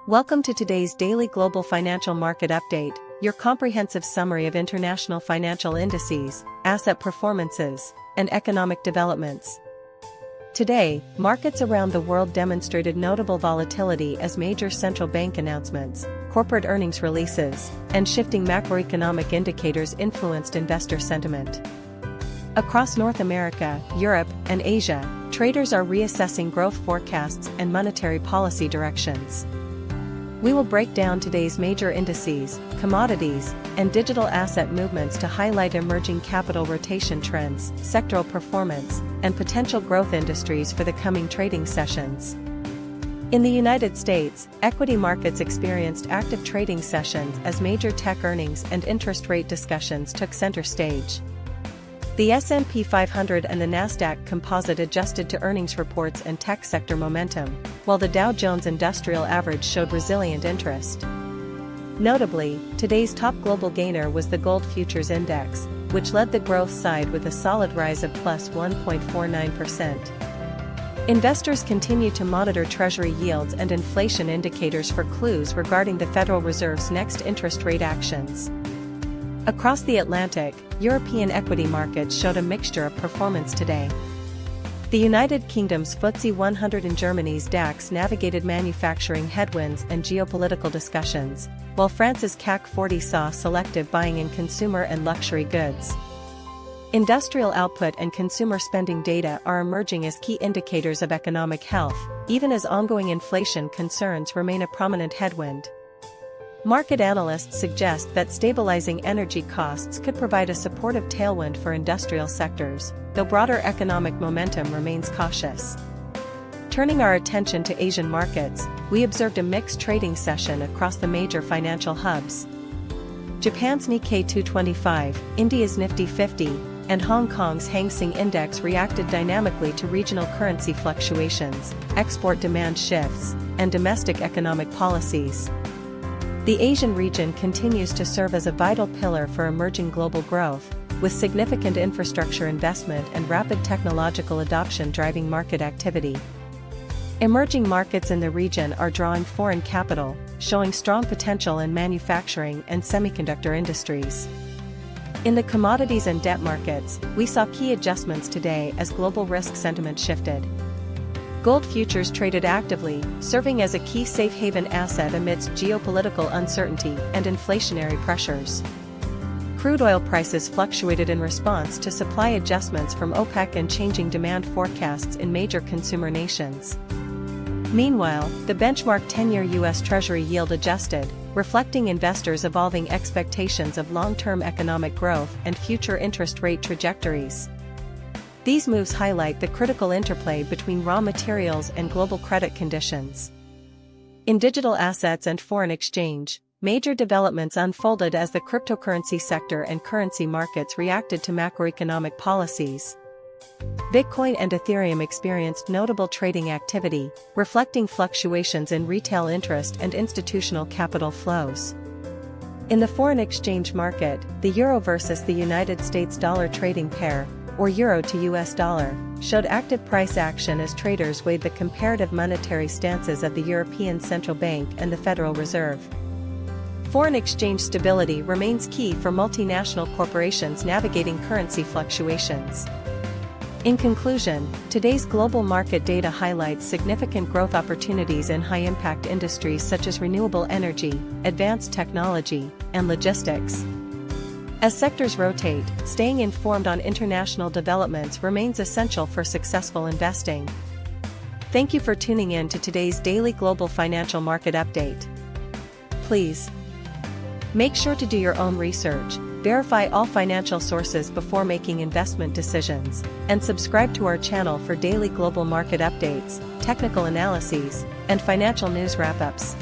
Welcome to today's daily global financial market update, your comprehensive summary of international financial indices, asset performances, and economic developments. Today, markets around the world demonstrated notable volatility as major central bank announcements, corporate earnings releases, and shifting macroeconomic indicators influenced investor sentiment. Across North America, Europe, and Asia, traders are reassessing growth forecasts and monetary policy directions. We will break down today's major indices, commodities, and digital asset movements to highlight emerging capital rotation trends, sectoral performance, and potential growth industries for the coming trading sessions. In the United States, equity markets experienced active trading sessions as major tech earnings and interest rate discussions took center stage. The S&P 500 and the Nasdaq Composite adjusted to earnings reports and tech sector momentum, while the Dow Jones Industrial Average showed resilient interest. Notably, today's top global gainer was the Gold Futures Index, which led the growth side with a solid rise of plus 1.49%. Investors continue to monitor Treasury yields and inflation indicators for clues regarding the Federal Reserve's next interest rate actions. Across the Atlantic, European equity markets showed a mixture of performance today. The United Kingdom's FTSE 100 and Germany's DAX navigated manufacturing headwinds and geopolitical discussions, while France's CAC 40 saw selective buying in consumer and luxury goods. Industrial output and consumer spending data are emerging as key indicators of economic health, even as ongoing inflation concerns remain a prominent headwind. Market analysts suggest that stabilizing energy costs could provide a supportive tailwind for industrial sectors, though broader economic momentum remains cautious. Turning our attention to Asian markets, we observed a mixed trading session across the major financial hubs. Japan's Nikkei 225, India's Nifty 50, and Hong Kong's Hang Seng Index reacted dynamically to regional currency fluctuations, export demand shifts, and domestic economic policies. The Asian region continues to serve as a vital pillar for emerging global growth, with significant infrastructure investment and rapid technological adoption driving market activity. Emerging markets in the region are drawing foreign capital, showing strong potential in manufacturing and semiconductor industries. In the commodities and debt markets, we saw key adjustments today as global risk sentiment shifted. Gold futures traded actively, serving as a key safe haven asset amidst geopolitical uncertainty and inflationary pressures. Crude oil prices fluctuated in response to supply adjustments from OPEC and changing demand forecasts in major consumer nations. Meanwhile, the benchmark 10-year U.S. Treasury yield adjusted, reflecting investors' evolving expectations of long-term economic growth and future interest rate trajectories. These moves highlight the critical interplay between raw materials and global credit conditions. In digital assets and foreign exchange, major developments unfolded as the cryptocurrency sector and currency markets reacted to macroeconomic policies. Bitcoin and Ethereum experienced notable trading activity, reflecting fluctuations in retail interest and institutional capital flows. In the foreign exchange market, the euro versus the United States dollar trading pair, or euro to US dollar, showed active price action as traders weighed the comparative monetary stances of the European Central Bank and the Federal Reserve. Foreign exchange stability remains key for multinational corporations navigating currency fluctuations. In conclusion, today's global market data highlights significant growth opportunities in high-impact industries such as renewable energy, advanced technology, and logistics. As sectors rotate, staying informed on international developments remains essential for successful investing. Thank you for tuning in to today's daily global financial market update. Please make sure to do your own research, verify all financial sources before making investment decisions, and subscribe to our channel for daily global market updates, technical analyses, and financial news wrap-ups.